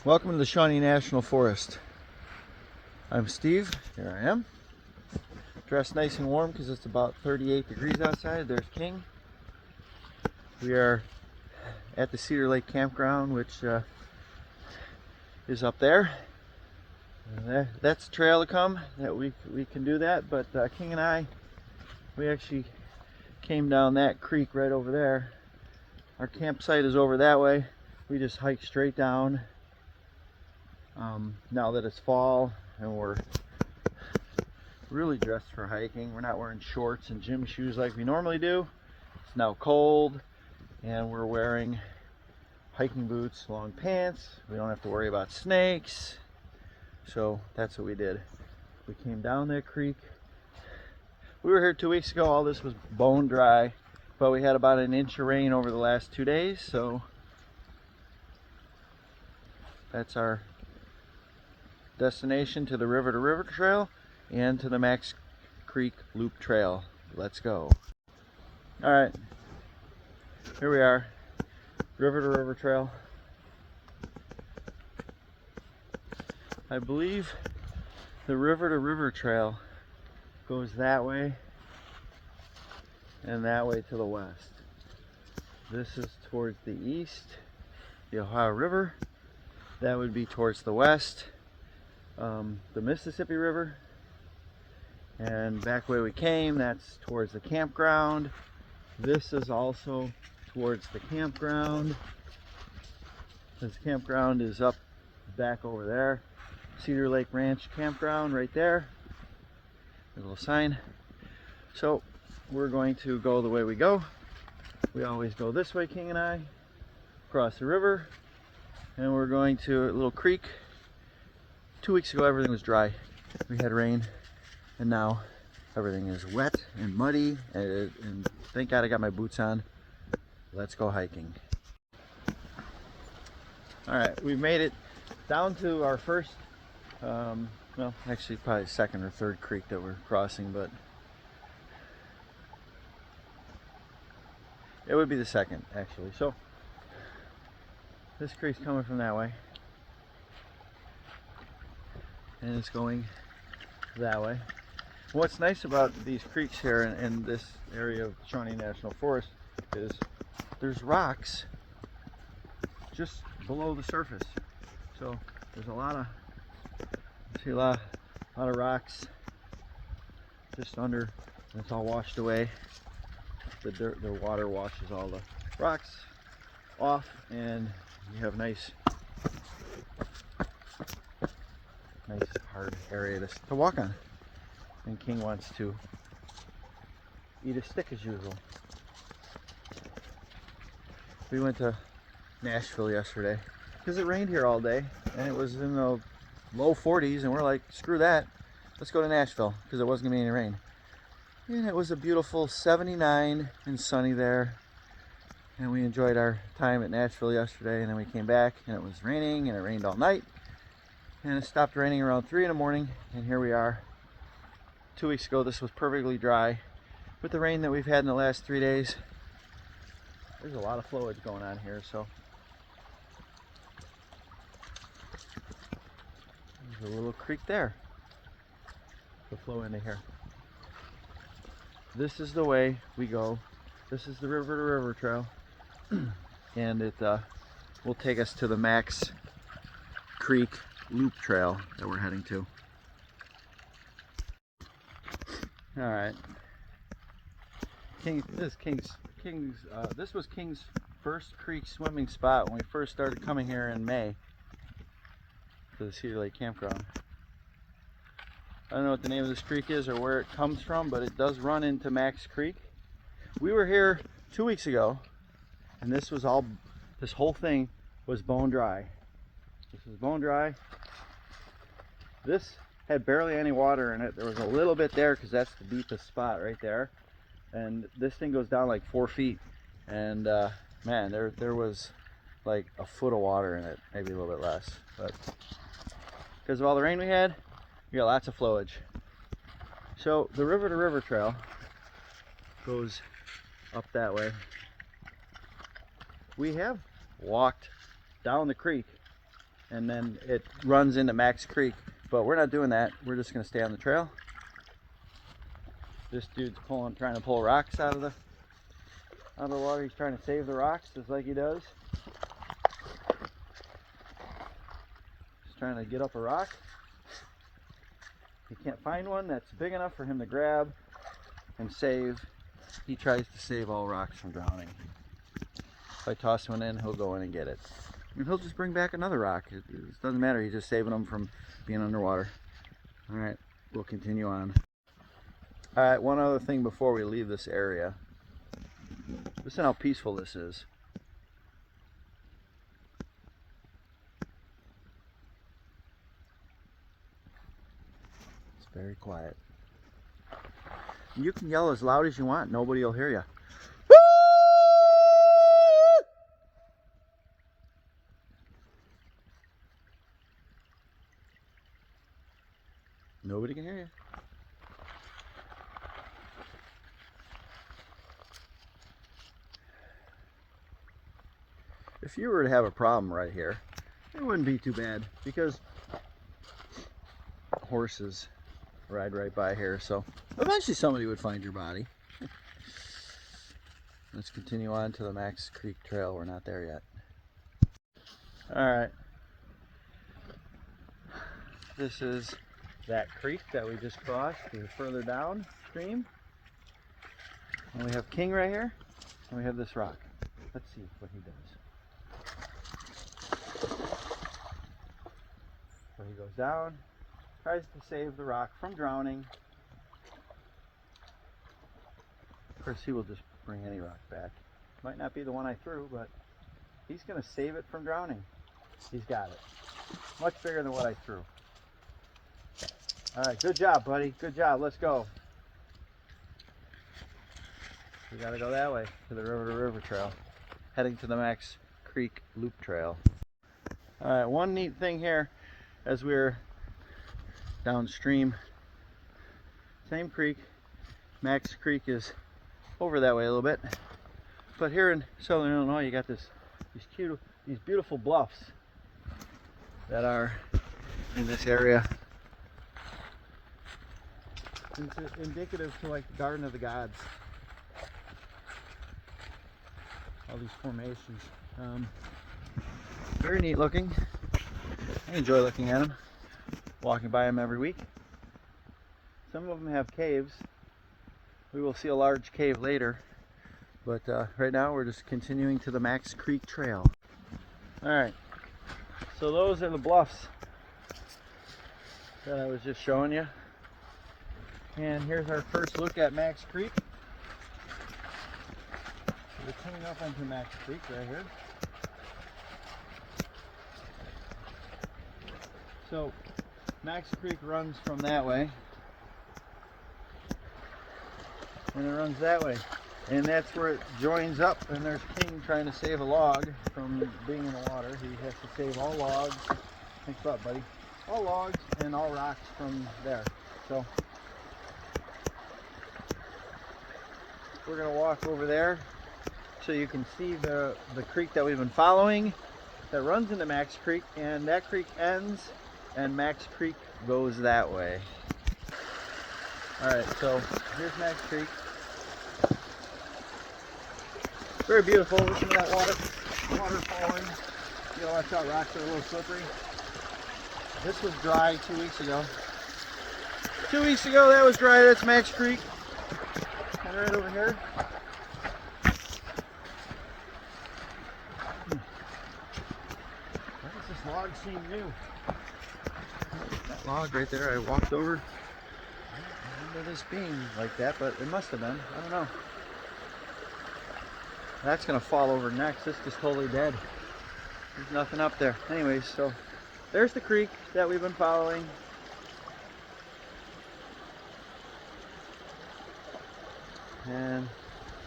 Welcome to the Shawnee National Forest. I'm Steve. Here I am. Dressed nice and warm because it's about 38 degrees outside. There's King. We are at the Cedar Lake Campground, which is up there. That's a trail to come that we can do that, but King and I, we actually came down that creek right over there. Our campsite is over that way. We just hiked straight down. Now that it's fall and we're really dressed for hiking, we're not wearing shorts and gym shoes like we normally do. It's now cold and we're wearing hiking boots, long pants. We don't have to worry about snakes. So that's what we did. We came down that creek. We were here 2 weeks ago. All this was bone dry, but we had about an inch of rain over the last 2 days. So that's our destination to the River to River Trail and to the Max Creek Loop Trail. Let's go. All right, here we are, River to River Trail. I believe the River to River Trail goes that way and that way to the west. This is towards the east, the Ohio River. That would be towards the west, the Mississippi River. And back where we came, that's towards the campground. This is also towards the campground. This campground is up back over there. Cedar Lake Ranch Campground right there. A little sign. So we're going to go the way we go. We always go this way, King and I, across the river, and we're going to a little creek. 2 weeks ago everything was dry. We had rain, and now everything is wet and muddy, and thank God I got my boots on. Let's go hiking. All right, we've made it down to our first, well, actually probably second or third creek that we're crossing, but it would be the second actually. So this creek's coming from that way, and it's going that way. What's nice about these creeks here in this area of Shawnee National Forest is there's rocks just below the surface. So there's a lot of, see a lot of rocks just under, and it's all washed away. The water washes all the rocks off, and you have nice hard area to walk on. And King wants to eat a stick as usual. We went to Nashville yesterday because it rained here all day and it was in the low 40s, and we're like, screw that, let's go to Nashville because it wasn't gonna be any rain. And it was a beautiful 79 and sunny there, and we enjoyed our time at Nashville yesterday. And then we came back and it was raining, and it rained all night, and it stopped raining around 3 in the morning, and here we are. 2 weeks ago this was perfectly dry. With the rain that we've had in the last 3 days, there's a lot of flowage going on here. So there's a little creek there to flow into here. This is the way we go. This is the River to River Trail, and it will take us to the Max Creek Loop Trail that we're heading to. All right, this was King's first creek swimming spot when we first started coming here in May to the Cedar Lake Campground. I don't know what the name of this creek is or where it comes from, but it does run into Max Creek. We were here 2 weeks ago, and this whole thing was bone dry. This is bone dry. This had barely any water in it. There was a little bit there because that's the deepest spot right there, and this thing goes down like 4 feet, and man, there was like a foot of water in it, maybe a little bit less, but because of all the rain we had, we got lots of flowage. So the River to River Trail goes up that way. We have walked down the creek and then it runs into Max Creek. But we're not doing that. We're just gonna stay on the trail. This dude's trying to pull rocks out of the water. He's trying to save the rocks, just like he does. He's trying to get up a rock. He can't find one that's big enough for him to grab and save. He tries to save all rocks from drowning. If I toss one in, he'll go in and get it. And he'll just bring back another rock. It doesn't matter. He's just saving them from being underwater. All right, we'll continue on. All right, one other thing before we leave this area. Listen how peaceful this is. It's very quiet. You can yell as loud as you want. Nobody will hear you. Nobody can hear you. If you were to have a problem right here, it wouldn't be too bad because horses ride right by here, so eventually somebody would find your body. Let's continue on to the Max Creek Trail. We're not there yet. Alright. This is that creek that we just crossed. We're further downstream. And we have King right here. And we have this rock. Let's see what he does. So he goes down, tries to save the rock from drowning. Of course, he will just bring any rock back. Might not be the one I threw, but he's going to save it from drowning. He's got it. Much bigger than what I threw. All right, good job, buddy. Good job. Let's go. We got to go that way to the River to River Trail, heading to the Max Creek Loop Trail. All right, one neat thing here as we're downstream, same creek. Max Creek is over that way a little bit, but here in southern Illinois you got these beautiful bluffs that are in this area. It's indicative to like the Garden of the Gods. All these formations, very neat looking. I enjoy looking at them, walking by them every week. Some of them have caves. We will see a large cave later, but right now we're just continuing to the Max Creek Trail. Alright, so those are the bluffs that I was just showing you. And here's our first look at Max Creek. We're coming up onto Max Creek right here. So Max Creek runs from that way, and it runs that way, and that's where it joins up. And there's King trying to save a log from being in the water. He has to save all logs. Thanks a lot, buddy. All logs and all rocks from there. So we're gonna walk over there so you can see the creek that we've been following that runs into Max Creek, and that creek ends and Max Creek goes that way. Alright, so here's Max Creek. Very beautiful. Listen to that water falling. You gotta watch out, rocks are a little slippery. This was dry 2 weeks ago. 2 weeks ago that was dry. That's Max Creek. And right over here. Why does this log seem new? That log right there, I walked over. I don't remember this being like that, but it must have been. I don't know. That's gonna fall over next. This is totally dead. There's nothing up there. Anyways, so there's the creek that we've been following. And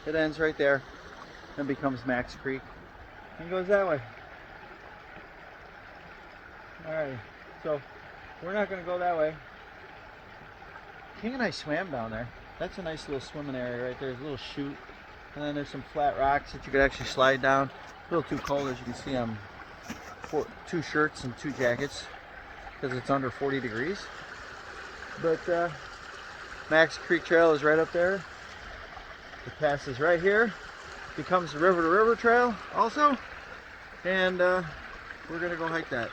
it ends right there and becomes Max Creek and goes that way. Alright, so we're not going to go that way. King and I swam down there. That's a nice little swimming area right there. There's a little chute, and then there's some flat rocks that you could actually slide down. A little too cold, as you can see. I'm two shirts and 2 jackets because it's under 40 degrees. But Max Creek Trail is right up there. It passes right here, becomes the river to river trail also, and we're gonna go hike that.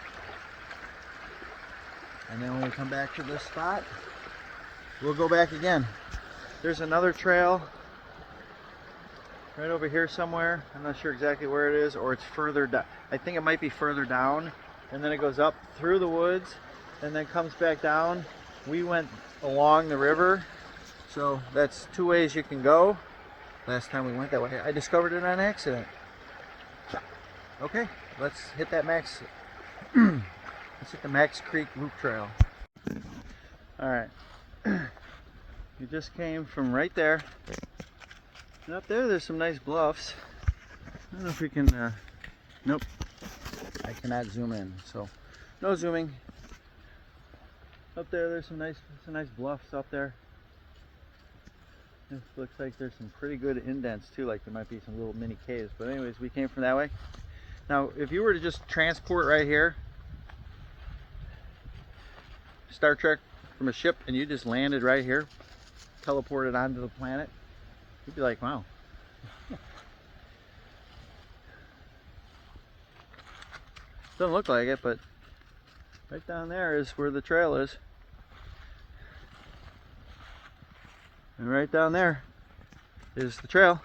And then when we come back to this spot, we'll go back again. There's another trail right over here somewhere. I'm not sure exactly where it is, or it's further down. I think it might be further down, and then it goes up through the woods and then comes back down. We went along the river, so that's 2 ways you can go. Last time we went that way, I discovered it on accident. Okay, let's hit that Max. Let's hit the Max Creek Loop Trail. All right, you just came from right there. And up there, there's some nice bluffs. I don't know if we can. Nope, I cannot zoom in, so no zooming. Up there, there's some nice bluffs up there. It looks like there's some pretty good indents too, like there might be some little mini caves. But anyways, we came from that way. Now, if you were to just transport right here, Star Trek from a ship, and you just landed right here, teleported onto the planet, you'd be like, wow. Doesn't look like it, but right down there is where the trail is. And right down there is the trail.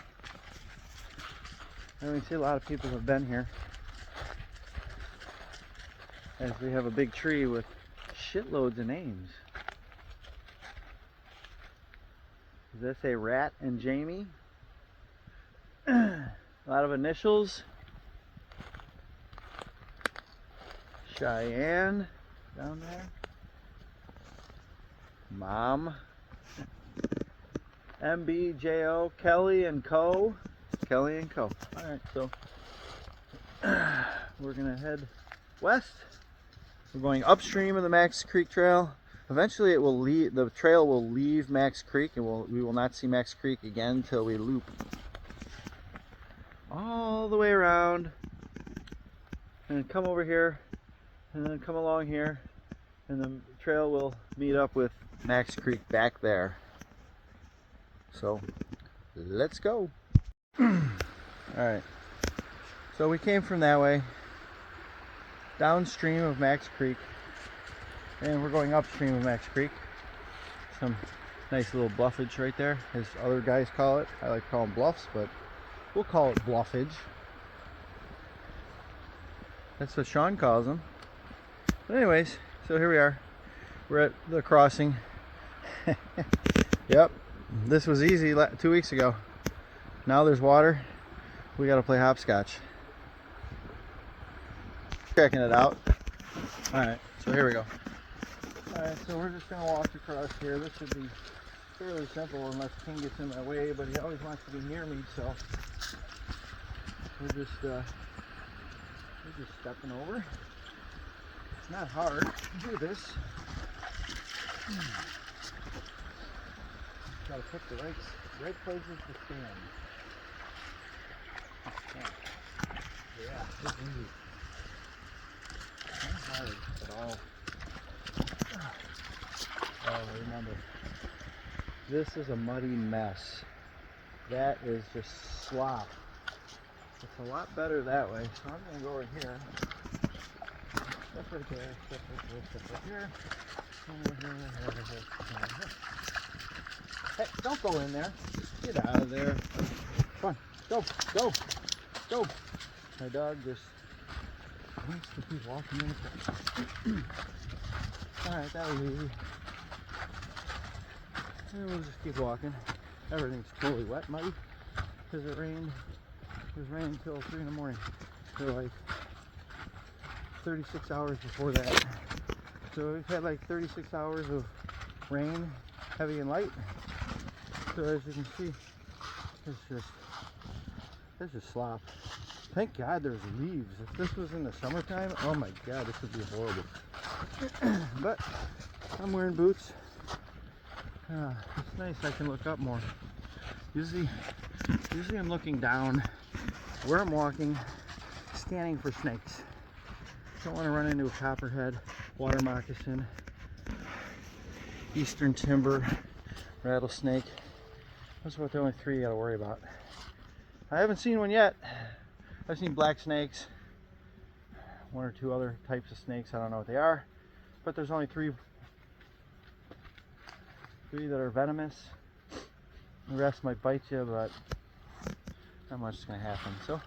And we see a lot of people have been here, as we have a big tree with shitloads of names. Does that say Rat and Jamie? A lot of initials. Cheyenne down there. Mom. MBJO, Kelly and Co. Kelly and Co. Alright, so we're gonna head west. We're going upstream of the Max Creek Trail. Eventually it will leave, the trail will leave Max Creek, and we will not see Max Creek again until we loop all the way around and come over here and then come along here, and the trail will meet up with Max Creek back there. So let's go. Alright, so we came from that way downstream of Max Creek, and we're going upstream of Max Creek. Some nice little bluffage right there, as other guys call it. I like to call them bluffs, but we'll call it bluffage. That's what Sean calls them. But anyways, so here we are. We're at the crossing. Yep, this was easy 2 weeks ago. Now there's water. We gotta play hopscotch. Checking it out. Alright, so here we go. Alright, so we're just gonna walk across here. This should be fairly simple unless King gets in my way, but he always wants to be near me, so we're just stepping over. It's not hard to do this. Gotta pick the right places to stand. Yeah, it's easy. Not hard at all. Oh, remember, this is a muddy mess. That is just slop. It's a lot better that way, so I'm gonna go over here. Step right there, step right there, step right here. Hey, don't go in there. Get out of there. Come on, go, go, go. My dog just wants to keep walking in the place. Alright, that was easy. And we'll just keep walking. Everything's totally wet, muddy, because it rained. It was raining until 3 in the morning. So like 36 hours before that. So we've had like 36 hours of rain, heavy and light. So as you can see, it's just slop. Thank God there's leaves. If this was in the summertime, oh my God, this would be horrible. But I'm wearing boots. It's nice, I can look up more. Usually I'm looking down where I'm walking, scanning for snakes. Don't want to run into a copperhead, water moccasin, eastern timber, rattlesnake. Those are about the only three you gotta worry about. I haven't seen one yet. I've seen black snakes, one or two other types of snakes. I don't know what they are, but there's only three that are venomous. The rest might bite you, but not much is going to happen. So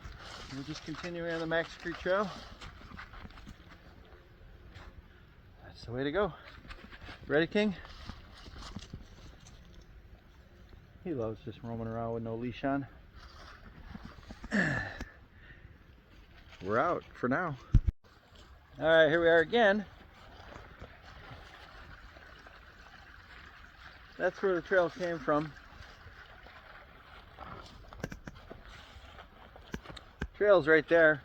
we're just continuing on the Max Creek Trail. That's the way to go. Ready, King? He loves just roaming around with no leash on. We're out for now. All right, here we are again. That's where the trail came from. Trail's right there.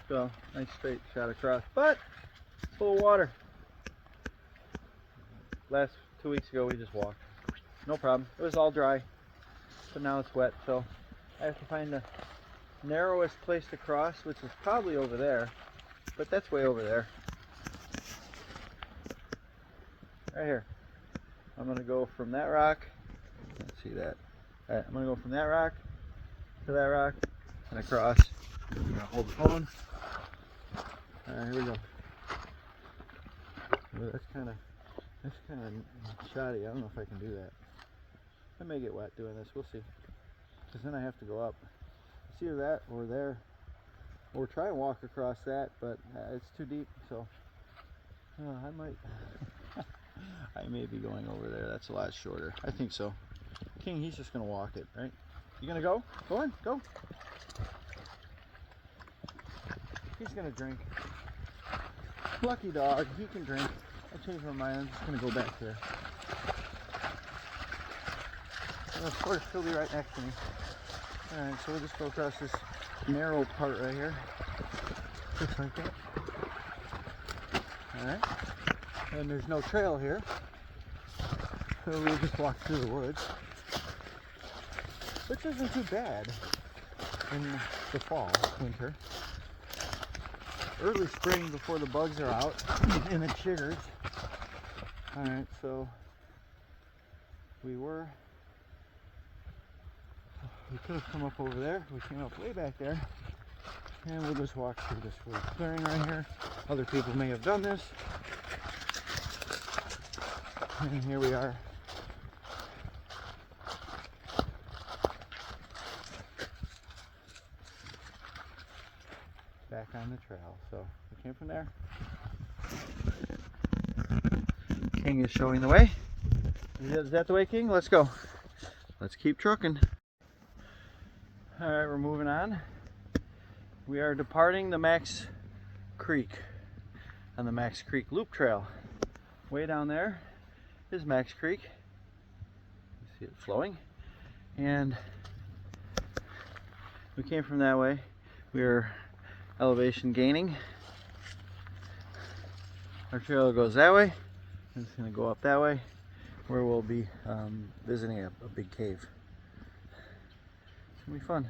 So, nice straight shot across, but it's full of water. Last 2 weeks ago we just walked. No problem. It was all dry, but now it's wet, so I have to find the narrowest place to cross, which is probably over there, but that's way over there. Right here. I'm going to go from that rock. Let's see that. All right, I'm going to go from that rock to that rock and across. I'm going to hold the phone. All right, here we go. Well, that's kind of shoddy. I don't know if I can do that. I may get wet doing this. We'll see. Because then I have to go up. It's either that or there. Or try and walk across that, but it's too deep. So I might. I may be going over there. That's a lot shorter. I think so. King, he's just going to walk it, right? You going to go? Go on, go. He's going to drink. Lucky dog, he can drink. I changed my mind. I'm just going to go back there. Of course, he'll be right next to me. Alright, so we'll just go across this narrow part right here. Just like that. Alright. And there's no trail here. So we'll just walk through the woods. Which isn't too bad in the fall, winter. Early spring before the bugs are out and the chiggers. Alright, so we could have come up over there. We came up way back there. And we'll just walk through this little clearing right here. Other people may have done this. And here we are. Back on the trail. So we came from there. King is showing the way. Is that the way, King? Let's go. Let's keep trucking. Alright, we're moving on. We are departing the Max Creek on the Max Creek Loop Trail. Way down there is Max Creek. You see it flowing. And we came from that way. We are elevation gaining. Our trail goes that way. And it's going to go up that way where we'll be visiting a big cave. It's going to be fun.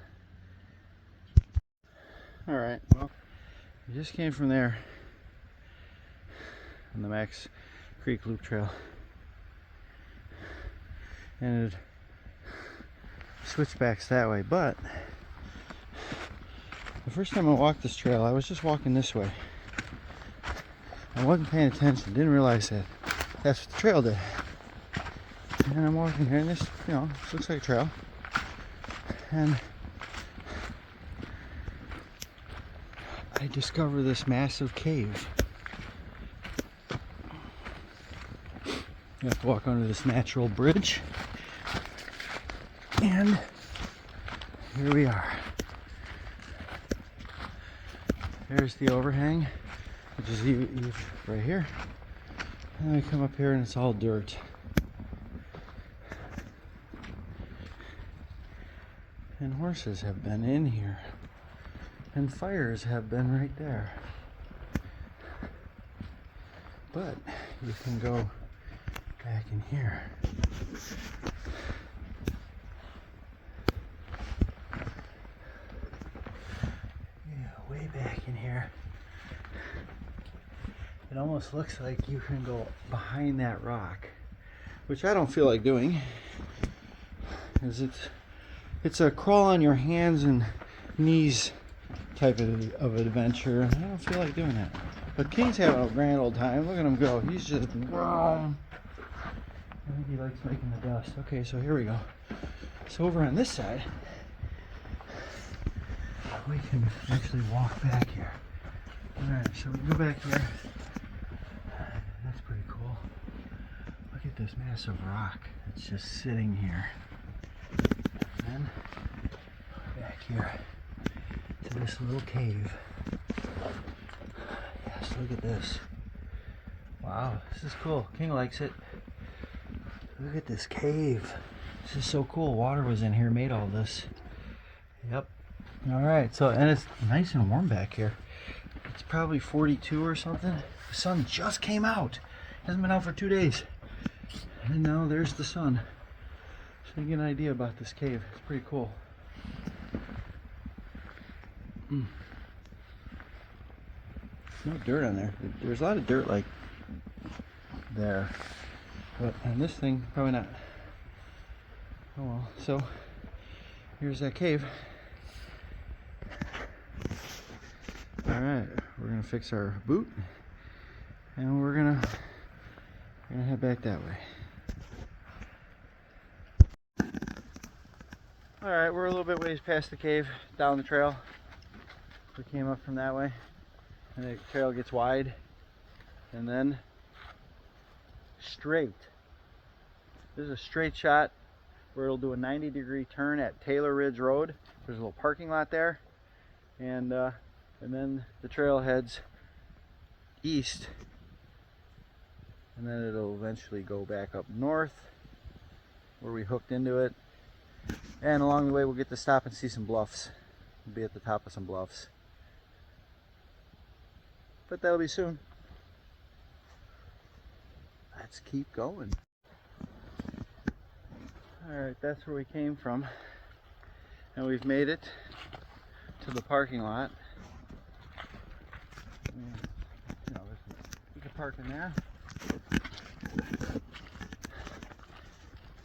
Alright, well, we just came from there on the Max Creek Loop Trail. And it switchbacks that way, but the first time I walked this trail, I was just walking this way. I wasn't paying attention, didn't realize that that's what the trail did. And I'm walking here, and this, this looks like a trail. And I discover this massive cave. You have to walk under this natural bridge. And here we are. There's the overhang, which is right here. And I come up here and it's all dirt. And horses have been in here. And fires have been right there. But you can go back in here. Yeah, way back in here. It almost looks like you can go behind that rock, which I don't feel like doing, because it's a crawl on your hands and knees type of adventure, and I don't feel like doing that. But King's having a grand old time. Look at him go. He's just I think he likes making the dust. Okay, so here we go. So over on this side, we can actually walk back here. Alright, so we can go back here. That's pretty cool. Look at this massive rock that's just sitting here. And then back here to this little cave. Yes, look at this. Wow, this is cool. King likes it. Look at this cave. This is so cool. Water was in here, made all this. Yep. Alright, so, and it's nice and warm back here. It's probably 42 or something. The sun just came out. Hasn't been out for 2 days. And now there's the sun. So you get an idea about this cave. It's pretty cool. No dirt on there. There's a lot of dirt like there. But on this thing, probably not. Oh well. So here's that cave. Alright, we're gonna fix our boot and we're gonna head back that way. Alright, we're a little bit ways past the cave, down the trail. We came up from that way, and the trail gets wide, and then straight. This is a straight shot where it'll do a 90-degree turn at Taylor Ridge Road. There's a little parking lot there, and then the trail heads east, and then it'll eventually go back up north where we hooked into it, and along the way we'll get to stop and see some bluffs. We'll be at the top of some bluffs, but that'll be soon. Let's keep going. Alright, that's where we came from, and we've made it to the parking lot. You know, you can park in there.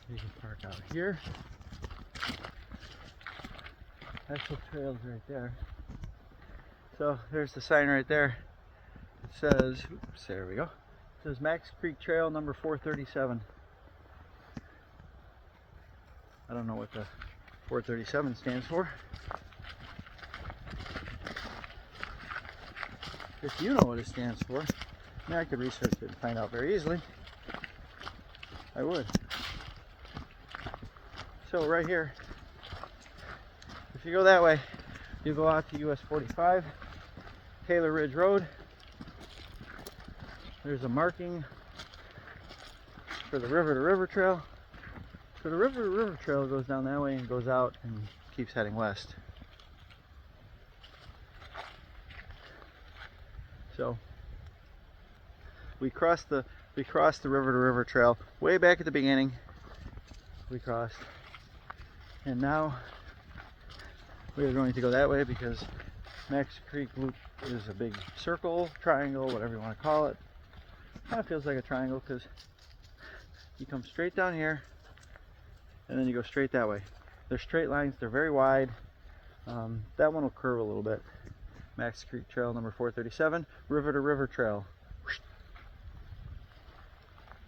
You can park out here. That's the trails right there. So there's the sign right there. It says, oops, there we go. It says Max Creek Trail number 437. I don't know what the 437 stands for. If you know what it stands for, I mean, I could research it and find out very easily. I would. So right here, if you go that way, you go out to US 45, Taylor Ridge Road. There's a marking for the river to river trail. So the river to river trail goes down that way and goes out and keeps heading west. So we crossed the river to river trail way back at the beginning. We crossed, and now we are going to go that way because Max Creek Loop is a big circle, triangle, whatever you want to call it. Kind of feels like a triangle because you come straight down here and then you go straight that way. They're straight lines, they're very wide. That one will curve a little bit. Max Creek Trail number 437, river to river trail.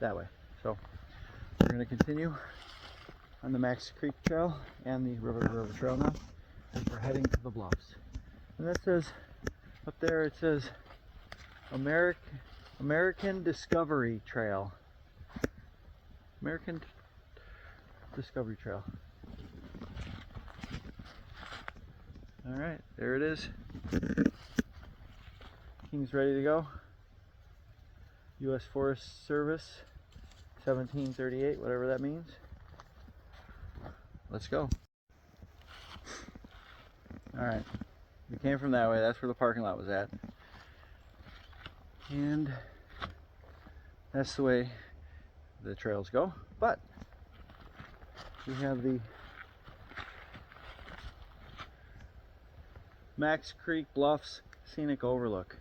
That way. So we're going to continue on the Max Creek Trail and the river to river trail now, and we're heading to the bluffs. And that says, up there it says American Discovery Trail. American Discovery Trail. Alright, there it is. King's ready to go. U.S. Forest Service, 1738, whatever that means. Let's go. Alright, we came from that way. That's where the parking lot was at. And that's the way the trails go. But we have the Max Creek Bluffs Scenic Overlook.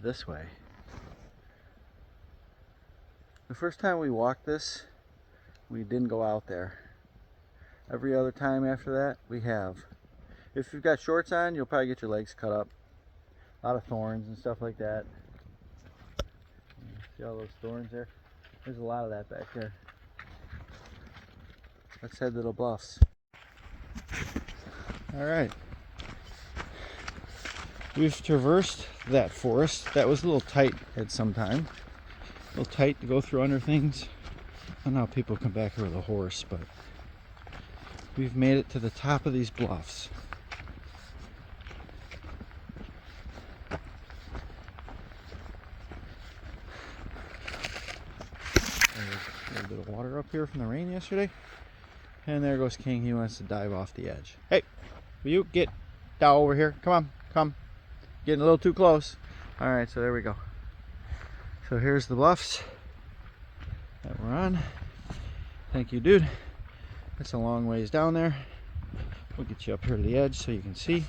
this way. The first time we walked this, we didn't go out there. Every other time after that, we have. If you've got shorts on, you'll probably get your legs cut up. A lot of thorns and stuff like that. See all those thorns there? There's a lot of that back there. Let's head to the bluffs. Alright. We've traversed that forest. That was a little tight at some time. A little tight to go through under things. I don't know how people come back here with a horse, but we've made it to the top of these bluffs. There's a little bit of water up here from the rain yesterday. And there goes King. He wants to dive off the edge. Hey, will you get down over here? Come on, come. Getting a little too close. Alright, so there we go. So here's the bluffs that we're on. Thank you, dude. That's a long ways down there. We'll get you up here to the edge so you can see.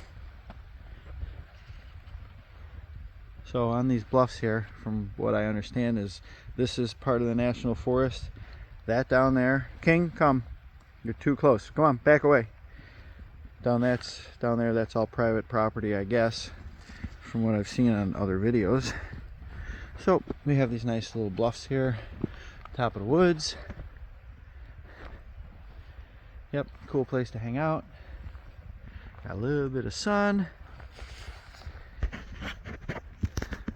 So on these bluffs here, from what I understand, is this is part of the National Forest. That down there, King, come. You're too close. Come on, back away. Down there, that's all private property, I guess, from what I've seen on other videos. So we have these nice little bluffs here, top of the woods. Yep, cool place to hang out. Got a little bit of sun.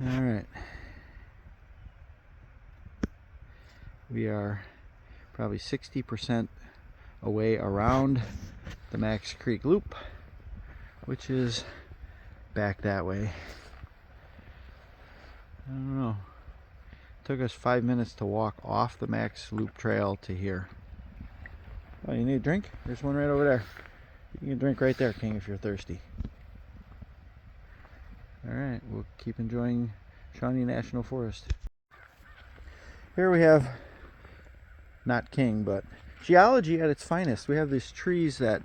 All right. We are probably 60% away around the Max Creek Loop, which is back that way. I don't know. It took us 5 minutes to walk off the Max Loop Trail to here. Oh, you need a drink? There's one right over there. You can drink right there, King, if you're thirsty. Alright, we'll keep enjoying Shawnee National Forest. Here we have, not King, but geology at its finest. We have these trees that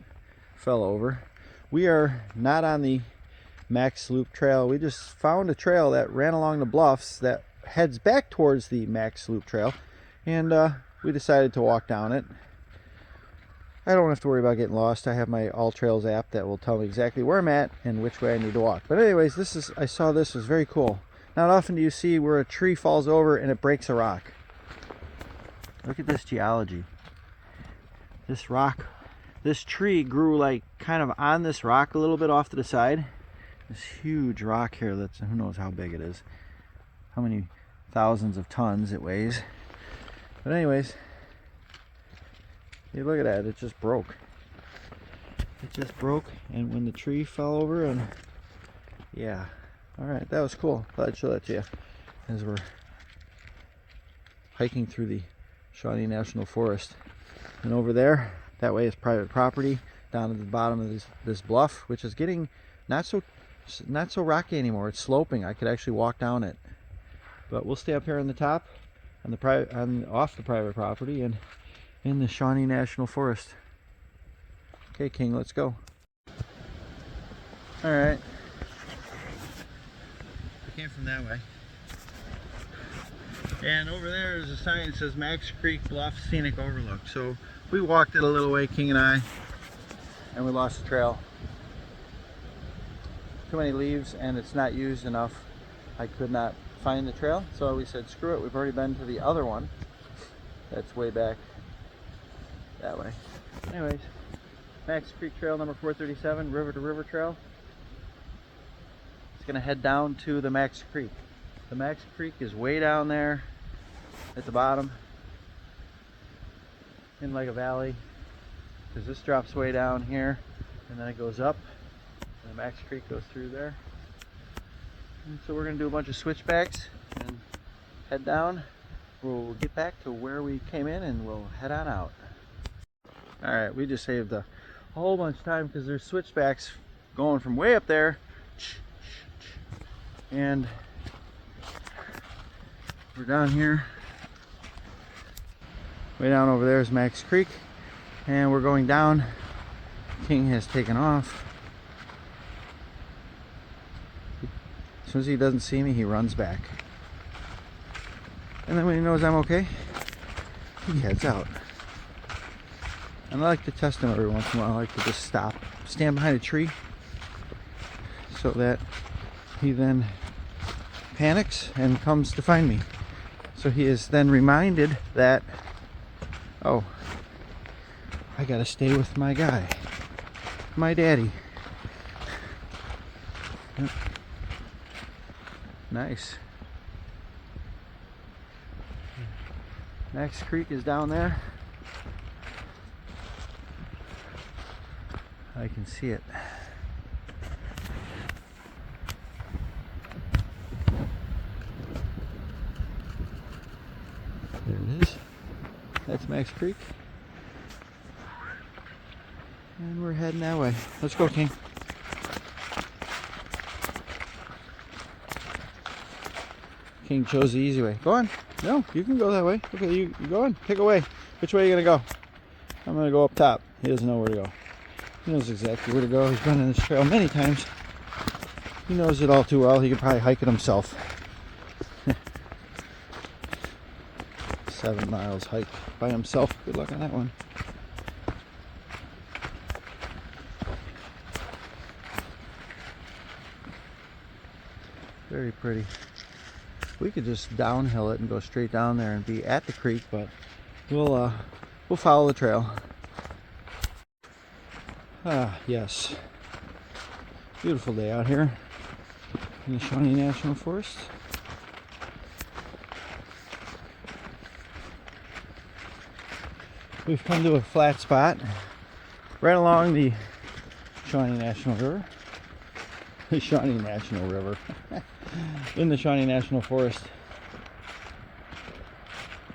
fell over. We are not on the Max Loop Trail. We just found a trail that ran along the bluffs that heads back towards the Max Loop Trail, and we decided to walk down it. I don't have to worry about getting lost. I have my All Trails app that will tell me exactly where I'm at and which way I need to walk. But anyways, I saw this was very cool. Not often do you see where a tree falls over and it breaks a rock. Look at this geology. This rock, this tree grew like kind of on this rock a little bit off to the side. This huge rock here that's, who knows how big it is. How many thousands of tons it weighs. But anyways, you look at that, it just broke. It just broke, and when the tree fell over, and yeah. Alright, that was cool. Thought I'd show that to you as we're hiking through the Shawnee National Forest. And over there, that way is private property, down at the bottom of this bluff, which is getting not so rocky anymore. It's sloping. I could actually walk down it. But we'll stay up here on the top, off the private property, and in the Shawnee National Forest. Okay, King, let's go. Alright. We came from that way. And over there is a sign that says Max Creek Bluff Scenic Overlook. So we walked it a little way, King and I, and we lost the trail. Too many leaves and it's not used enough. I could not find the trail, so we said screw it. We've already been to the other one that's way back that way. Anyways, Max Creek Trail number 437, river to river trail. It's gonna head down to the Max Creek. The Max Creek is way down there at the bottom in like a valley, because this drops way down here and then it goes up and the Max Creek goes through there. And so we're gonna do a bunch of switchbacks and head down. We'll get back to where we came in and we'll head on out. Alright, we just saved a whole bunch of time because there's switchbacks going from way up there, and we're down here. Way down over there is Max Creek, and we're going down. King has taken off. As soon as he doesn't see me, he runs back. And then when he knows I'm okay, he heads out. And I like to test him every once in a while. I like to just stop, stand behind a tree, so that he then panics and comes to find me. So he is then reminded that, oh, I gotta stay with my guy, my daddy. Yep. Nice. Next creek is down there. I can see it. There it is. That's Max Creek. And we're heading that way. Let's go, King. King chose the easy way. Go on. No, you can go that way. Okay, you go on. Pick a way. Which way are you going to go? I'm going to go up top. He doesn't know where to go. He knows exactly where to go. He's been on this trail many times. He knows it all too well. He could probably hike it himself. 7 miles hike by himself. Good luck on that one. Very pretty. We could just downhill it and go straight down there and be at the creek, but we'll follow the trail. Ah, yes. Beautiful day out here in the Shawnee National Forest. We've come to a flat spot right along the Shawnee National River. The Shawnee National River. In the Shawnee National Forest.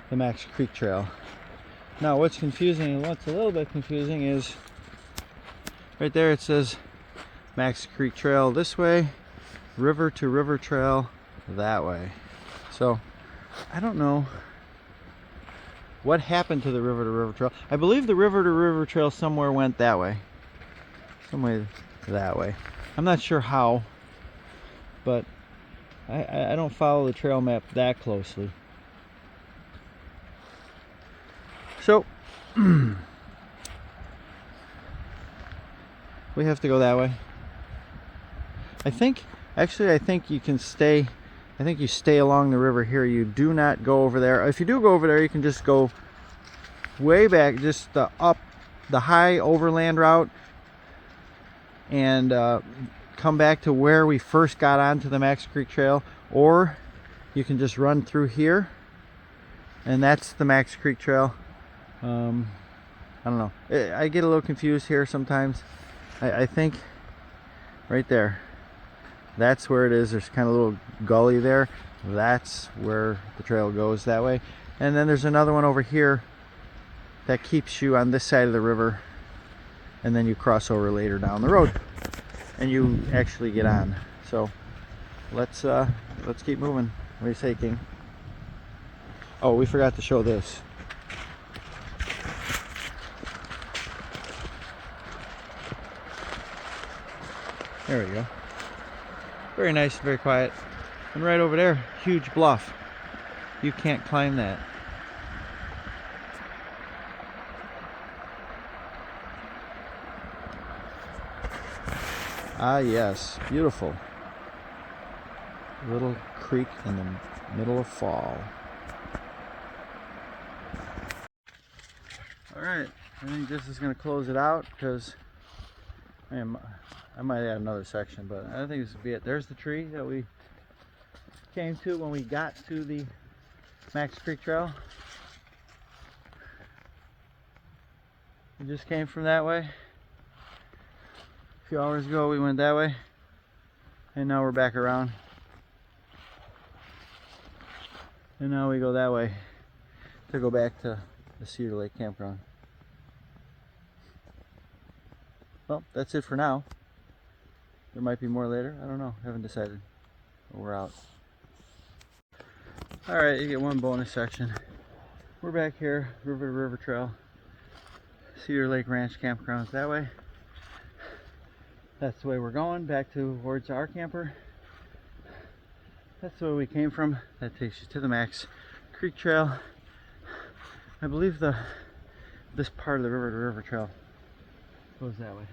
The Max Creek Trail. Now what's confusing and what's a little bit confusing is right there it says Max Creek Trail this way, river to river trail that way. So I don't know what happened to the river to river trail. I believe the river to river trail somewhere went that way. Some way that way. I'm not sure how, but I don't follow the trail map that closely. So we have to go that way. I think you can stay. I think you stay along the river here. You do not go over there. If you do go over there, you can just go way back, just up the high overland route, and come back to where we first got onto the Max Creek Trail, or you can just run through here, and that's the Max Creek Trail. I don't know. I get a little confused here sometimes. I think right there, that's where it is. There's kind of a little gully there. That's where the trail goes that way. And then there's another one over here that keeps you on this side of the river, and then you cross over later down the road and you actually get on. So let's keep moving. What do you say, King? Oh, we forgot to show this. There we go. Very nice, very quiet. And right over there, huge bluff. You can't climb that. Ah, yes, beautiful. Little creek in the middle of fall. Alright, I think this is going to close it out because I might add another section, but I think this will be it. There's the tree that we came to when we got to the Max Creek Trail. We just came from that way. A few hours ago we went that way, and now we're back around. And now we go that way to go back to the Cedar Lake Campground. Well, that's it for now. There might be more later. I don't know. Haven't decided. But we're out. Alright, you get one bonus section. We're back here, river to river trail. Cedar Lake Ranch Campground's that way. That's the way we're going, back towards our camper. That's where we came from. That takes you to the Max Creek Trail. I believe this part of the river trail goes that way.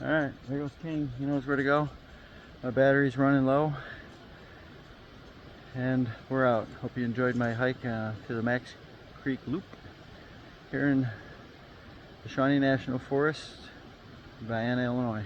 Alright, there goes King. He knows where to go. My battery's running low. And we're out. Hope you enjoyed my hike to the Max Creek Loop here in the Shawnee National Forest, Vienna, Illinois.